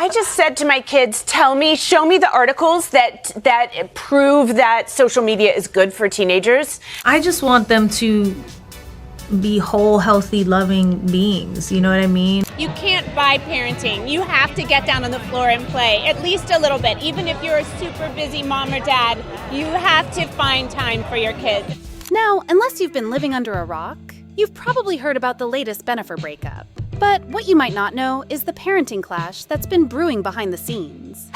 I just said to my kids, show me the articles that prove that social media is good for teenagers. I just want them to be whole, healthy, loving beings. You know what I mean? You can't buy parenting. You have to get down on the floor and play, at least a little bit. Even if you're a super busy mom or dad, you have to find time for your kids. Now, unless you've been living under a rock, you've probably heard about the latest Bennifer breakup. But what you might not know is the parenting clash that's been brewing behind the scenes.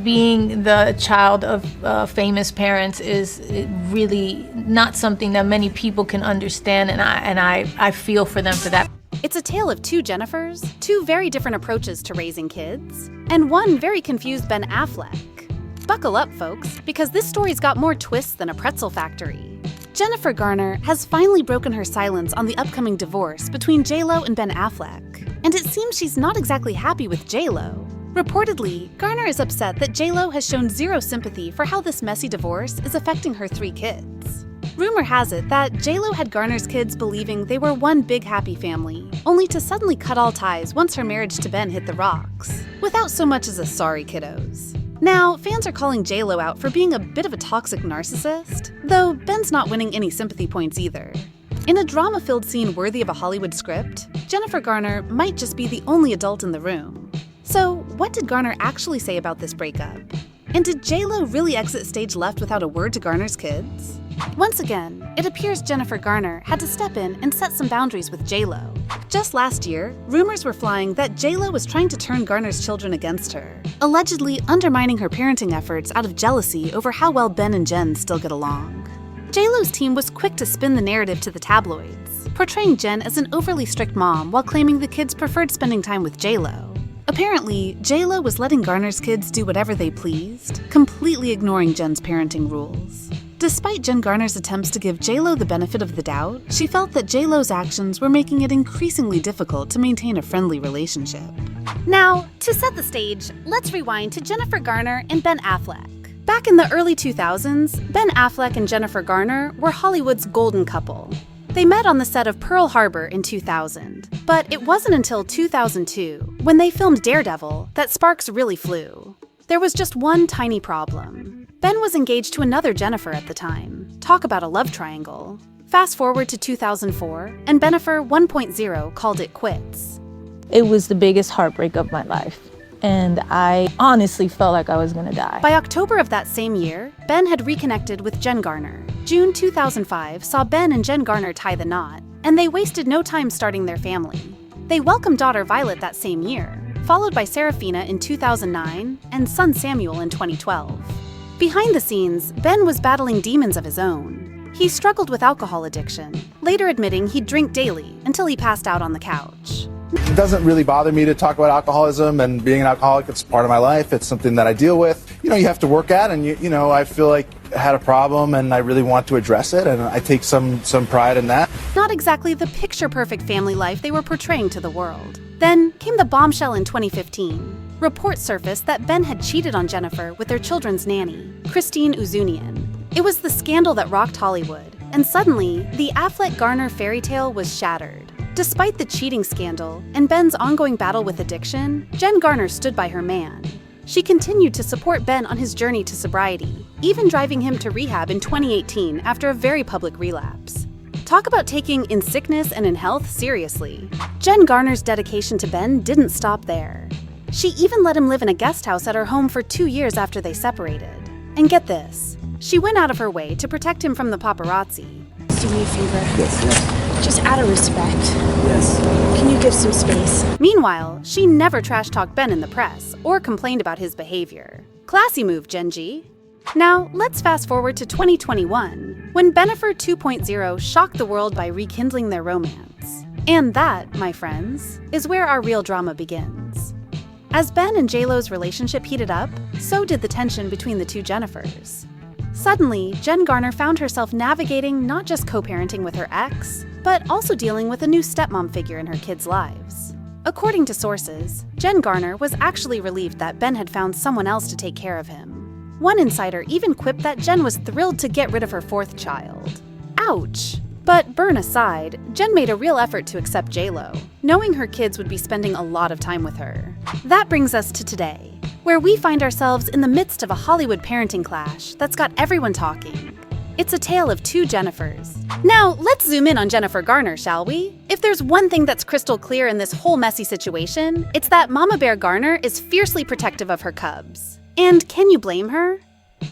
Being the child of famous parents is really not something that many people can understand, and I feel for them for that. It's a tale of two Jennifers, two very different approaches to raising kids, and one very confused Ben Affleck. Buckle up, folks, because this story's got more twists than a pretzel factory. Jennifer Garner has finally broken her silence on the upcoming divorce between J-Lo and Ben Affleck, and it seems she's not exactly happy with J-Lo. Reportedly, Garner is upset that J-Lo has shown zero sympathy for how this messy divorce is affecting her 3 kids. Rumor has it that J-Lo had Garner's kids believing they were one big happy family, only to suddenly cut all ties once her marriage to Ben hit the rocks, without so much as a sorry kiddos. Now, fans are calling J-Lo out for being a bit of a toxic narcissist, though Ben's not winning any sympathy points either. In a drama-filled scene worthy of a Hollywood script, Jennifer Garner might just be the only adult in the room. So, what did Garner actually say about this breakup? And did J-Lo really exit stage left without a word to Garner's kids? Once again, it appears Jennifer Garner had to step in and set some boundaries with J-Lo. Just last year, rumors were flying that J-Lo was trying to turn Garner's children against her, allegedly undermining her parenting efforts out of jealousy over how well Ben and Jen still get along. J-Lo's team was quick to spin the narrative to the tabloids, portraying Jen as an overly strict mom while claiming the kids preferred spending time with J-Lo. Apparently, J-Lo was letting Garner's kids do whatever they pleased, completely ignoring Jen's parenting rules. Despite Jen Garner's attempts to give J-Lo the benefit of the doubt, she felt that J-Lo's actions were making it increasingly difficult to maintain a friendly relationship. Now, to set the stage, let's rewind to Jennifer Garner and Ben Affleck. Back in the early 2000s, Ben Affleck and Jennifer Garner were Hollywood's golden couple. They met on the set of Pearl Harbor in 2000, but it wasn't until 2002, when they filmed Daredevil, that sparks really flew. There was just one tiny problem. Ben was engaged to another Jennifer at the time. Talk about a love triangle. Fast forward to 2004, and Bennifer 1.0 called it quits. It was the biggest heartbreak of my life, and I honestly felt like I was gonna die. By October of that same year, Ben had reconnected with Jen Garner. June 2005 saw Ben and Jen Garner tie the knot, and they wasted no time starting their family. They welcomed daughter Violet that same year, followed by Serafina in 2009 and son Samuel in 2012. Behind the scenes, Ben was battling demons of his own. He struggled with alcohol addiction, later admitting he'd drink daily until he passed out on the couch. It doesn't really bother me to talk about alcoholism and being an alcoholic. It's part of my life. It's something that I deal with. You have to work at, and I feel like I had a problem and I really want to address it, and I take some pride in that. Not exactly the picture-perfect family life they were portraying to the world. Then came the bombshell in 2015. Reports surfaced that Ben had cheated on Jennifer with their children's nanny, Christine Uzunian. It was the scandal that rocked Hollywood, and suddenly, the Affleck-Garner fairy tale was shattered. Despite the cheating scandal and Ben's ongoing battle with addiction, Jen Garner stood by her man. She continued to support Ben on his journey to sobriety, even driving him to rehab in 2018 after a very public relapse. Talk about taking in sickness and in health seriously. Jen Garner's dedication to Ben didn't stop there. She even let him live in a guest house at her home for 2 years after they separated. And get this, she went out of her way to protect him from the paparazzi. Do me a favor. Yes. Just out of respect. Yes. Can you give some space? Meanwhile, she never trash-talked Ben in the press or complained about his behavior. Classy move, Gen G. Now, let's fast forward to 2021, when Bennifer 2.0 shocked the world by rekindling their romance. And that, my friends, is where our real drama begins. As Ben and J-Lo's relationship heated up, so did the tension between the two Jennifers. Suddenly, Jen Garner found herself navigating not just co-parenting with her ex, but also dealing with a new stepmom figure in her kids' lives. According to sources, Jen Garner was actually relieved that Ben had found someone else to take care of him. One insider even quipped that Jen was thrilled to get rid of her 4th child. Ouch! But burn aside, Jen made a real effort to accept J-Lo, knowing her kids would be spending a lot of time with her. That brings us to today, where we find ourselves in the midst of a Hollywood parenting clash that's got everyone talking. It's a tale of two Jennifers. Now, let's zoom in on Jennifer Garner, shall we? If there's one thing that's crystal clear in this whole messy situation, it's that Mama Bear Garner is fiercely protective of her cubs. And can you blame her?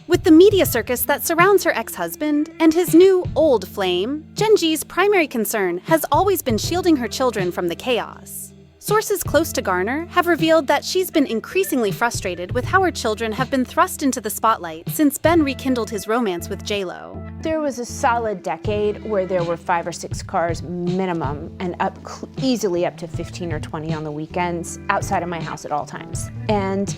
With the media circus that surrounds her ex-husband and his new old flame, Gen G's primary concern has always been shielding her children from the chaos. Sources close to Garner have revealed that she's been increasingly frustrated with how her children have been thrust into the spotlight since Ben rekindled his romance with J-Lo. There was a solid decade where there were 5 or 6 cars minimum and easily up to 15 or 20 on the weekends outside of my house at all times. And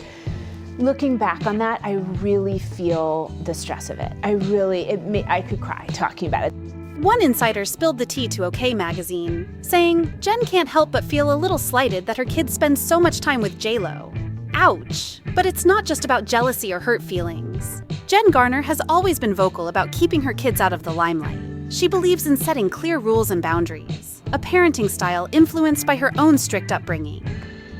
looking back on that, I really feel the stress of it. I could cry talking about it. One insider spilled the tea to OK Magazine, saying Jen can't help but feel a little slighted that her kids spend so much time with J-Lo. Ouch. But it's not just about jealousy or hurt feelings. Jen Garner has always been vocal about keeping her kids out of the limelight. She believes in setting clear rules and boundaries, a parenting style influenced by her own strict upbringing.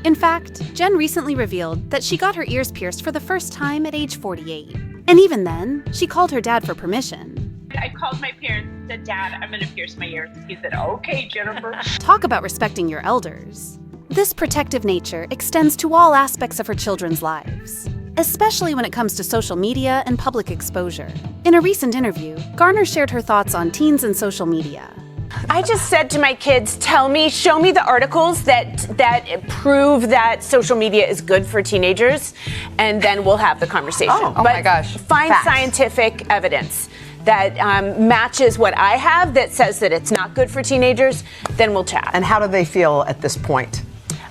In fact, Jen recently revealed that she got her ears pierced for the first time at age 48. And even then, she called her dad for permission. I called my parents and said, Dad, I'm going to pierce my ears. He said, okay, Jennifer. Talk about respecting your elders. This protective nature extends to all aspects of her children's lives, especially when it comes to social media and public exposure. In a recent interview, Garner shared her thoughts on teens and social media. I just said to my kids, show me the articles that prove that social media is good for teenagers, and then we'll have the conversation. Oh my gosh. Find Facts. Scientific evidence that matches what I have that says that it's not good for teenagers, then we'll chat. And how do they feel at this point?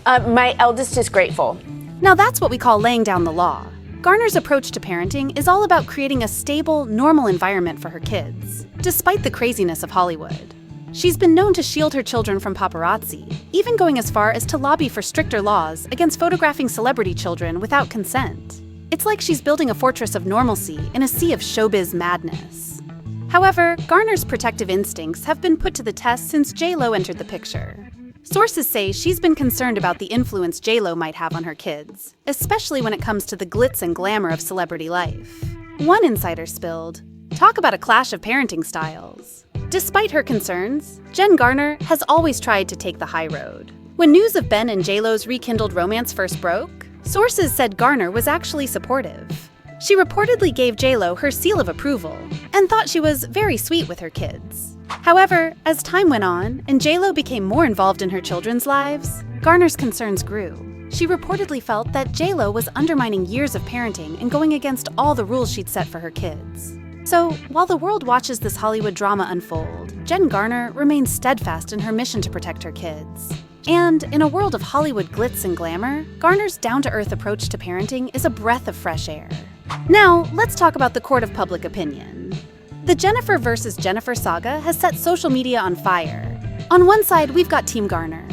My eldest is grateful. Now that's what we call laying down the law. Garner's approach to parenting is all about creating a stable, normal environment for her kids, despite the craziness of Hollywood. She's been known to shield her children from paparazzi, even going as far as to lobby for stricter laws against photographing celebrity children without consent. It's like she's building a fortress of normalcy in a sea of showbiz madness. However, Garner's protective instincts have been put to the test since J-Lo entered the picture. Sources say she's been concerned about the influence J-Lo might have on her kids, especially when it comes to the glitz and glamour of celebrity life. One insider spilled, talk about a clash of parenting styles. Despite her concerns, Jen Garner has always tried to take the high road. When news of Ben and J-Lo's rekindled romance first broke, sources said Garner was actually supportive. She reportedly gave J-Lo her seal of approval and thought she was very sweet with her kids. However, as time went on and J-Lo became more involved in her children's lives, Garner's concerns grew. She reportedly felt that J-Lo was undermining years of parenting and going against all the rules she'd set for her kids. So, while the world watches this Hollywood drama unfold, Jen Garner remains steadfast in her mission to protect her kids. And in a world of Hollywood glitz and glamour, Garner's down-to-earth approach to parenting is a breath of fresh air. Now, let's talk about the court of public opinion. The Jennifer versus Jennifer saga has set social media on fire. On one side, we've got Team Garner.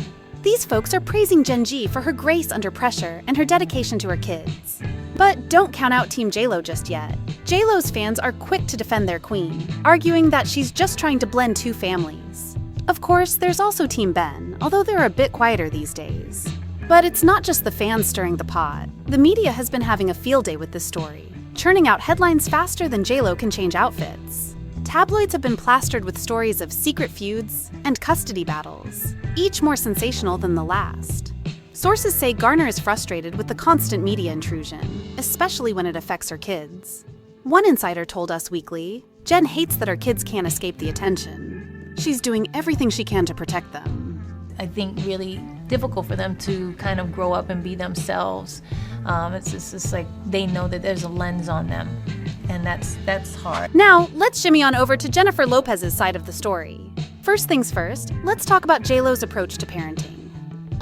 These folks are praising Gen G for her grace under pressure and her dedication to her kids. But don't count out Team J-Lo just yet. J-Lo's fans are quick to defend their queen, arguing that she's just trying to blend two families. Of course, there's also Team Ben, although they're a bit quieter these days. But it's not just the fans stirring the pot. The media has been having a field day with this story, churning out headlines faster than J-Lo can change outfits. Tabloids have been plastered with stories of secret feuds and custody battles, each more sensational than the last. Sources say Garner is frustrated with the constant media intrusion, especially when it affects her kids. One insider told Us Weekly, Jen hates that her kids can't escape the attention. She's doing everything she can to protect them. I think really difficult for them to kind of grow up and be themselves. It's just like they know that there's a lens on them, and that's hard. Now, let's shimmy on over to Jennifer Lopez's side of the story. First things first, let's talk about J-Lo's approach to parenting.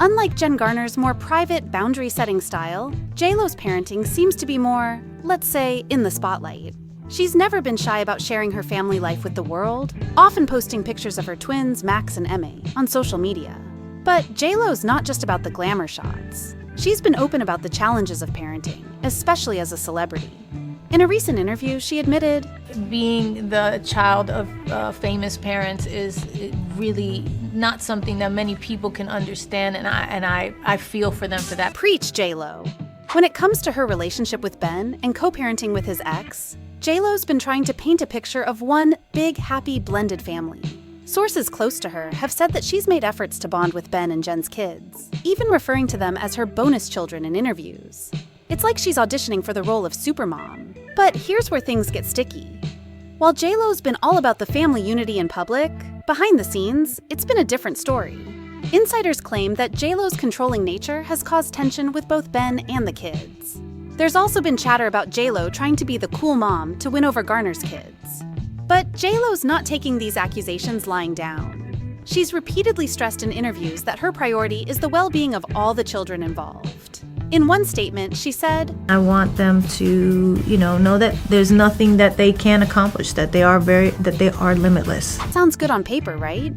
Unlike Jen Garner's more private, boundary-setting style, J-Lo's parenting seems to be more, let's say, in the spotlight. She's never been shy about sharing her family life with the world, often posting pictures of her twins, Max and Emmy, on social media. But J-Lo's not just about the glamour shots. She's been open about the challenges of parenting, especially as a celebrity. In a recent interview, she admitted, Being the child of famous parents is really not something that many people can understand, and I feel for them for that. Preach, J-Lo. When it comes to her relationship with Ben and co-parenting with his ex, J-Lo's been trying to paint a picture of one big, happy, blended family. Sources close to her have said that she's made efforts to bond with Ben and Jen's kids, even referring to them as her bonus children in interviews. It's like she's auditioning for the role of supermom. But here's where things get sticky. While J-Lo's been all about the family unity in public, behind the scenes, it's been a different story. Insiders claim that J-Lo's controlling nature has caused tension with both Ben and the kids. There's also been chatter about J-Lo trying to be the cool mom to win over Garner's kids. But J-Lo's not taking these accusations lying down. She's repeatedly stressed in interviews that her priority is the well-being of all the children involved. In one statement, she said, I want them to, know that there's nothing that they can't accomplish, that they are limitless. Sounds good on paper, right?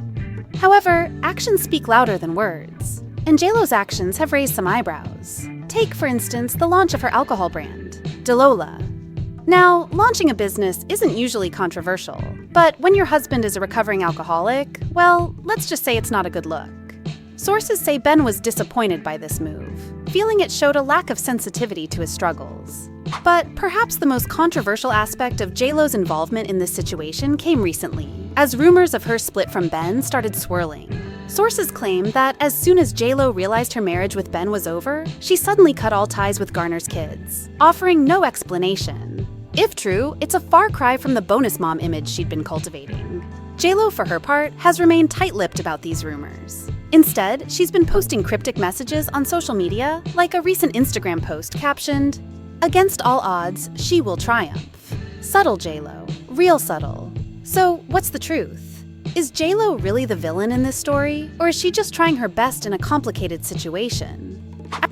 However, actions speak louder than words. And J-Lo's actions have raised some eyebrows. Take, for instance, the launch of her alcohol brand, DeLola. Now, launching a business isn't usually controversial, but when your husband is a recovering alcoholic, well, let's just say it's not a good look. Sources say Ben was disappointed by this move, feeling it showed a lack of sensitivity to his struggles. But perhaps the most controversial aspect of J-Lo's involvement in this situation came recently, as rumors of her split from Ben started swirling. Sources claim that as soon as J-Lo realized her marriage with Ben was over, she suddenly cut all ties with Garner's kids, offering no explanation. If true, it's a far cry from the bonus mom image she'd been cultivating. J-Lo, for her part, has remained tight-lipped about these rumors. Instead, she's been posting cryptic messages on social media, like a recent Instagram post captioned, "Against all odds, she will triumph." Subtle J-Lo, real subtle. So, what's the truth? Is J-Lo really the villain in this story, or is she just trying her best in a complicated situation?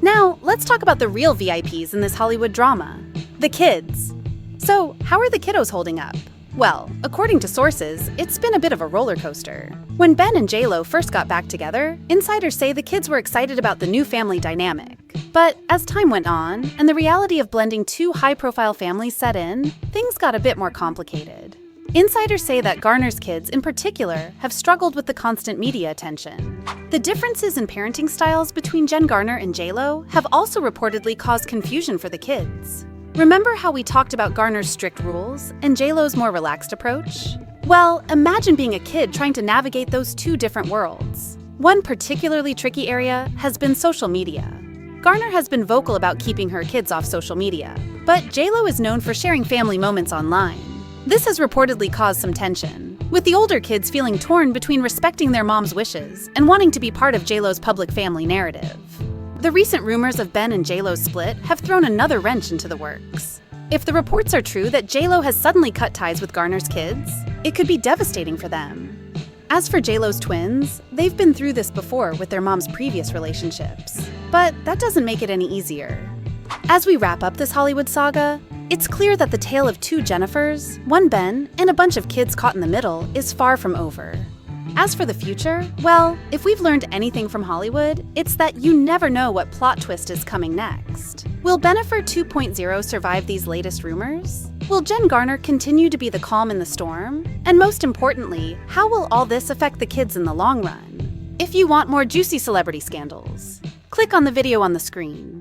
Now, let's talk about the real VIPs in this Hollywood drama, the kids. So, how are the kiddos holding up? Well, according to sources, it's been a bit of a roller coaster. When Ben and J-Lo first got back together, insiders say the kids were excited about the new family dynamic. But as time went on, and the reality of blending two high-profile families set in, things got a bit more complicated. Insiders say that Garner's kids, in particular, have struggled with the constant media attention. The differences in parenting styles between Jen Garner and J-Lo have also reportedly caused confusion for the kids. Remember how we talked about Garner's strict rules and J-Lo's more relaxed approach? Well, imagine being a kid trying to navigate those two different worlds. One particularly tricky area has been social media. Garner has been vocal about keeping her kids off social media, but J-Lo is known for sharing family moments online. This has reportedly caused some tension, with the older kids feeling torn between respecting their mom's wishes and wanting to be part of J-Lo's public family narrative. The recent rumors of Ben and J-Lo's split have thrown another wrench into the works. If the reports are true that J-Lo has suddenly cut ties with Garner's kids, it could be devastating for them. As for J-Lo's twins, they've been through this before with their mom's previous relationships. But that doesn't make it any easier. As we wrap up this Hollywood saga, it's clear that the tale of two Jennifers, one Ben, and a bunch of kids caught in the middle is far from over. As for the future, well, if we've learned anything from Hollywood, it's that you never know what plot twist is coming next. Will Bennifer 2.0 survive these latest rumors? Will Jen Garner continue to be the calm in the storm? And most importantly, how will all this affect the kids in the long run? If you want more juicy celebrity scandals, click on the video on the screen.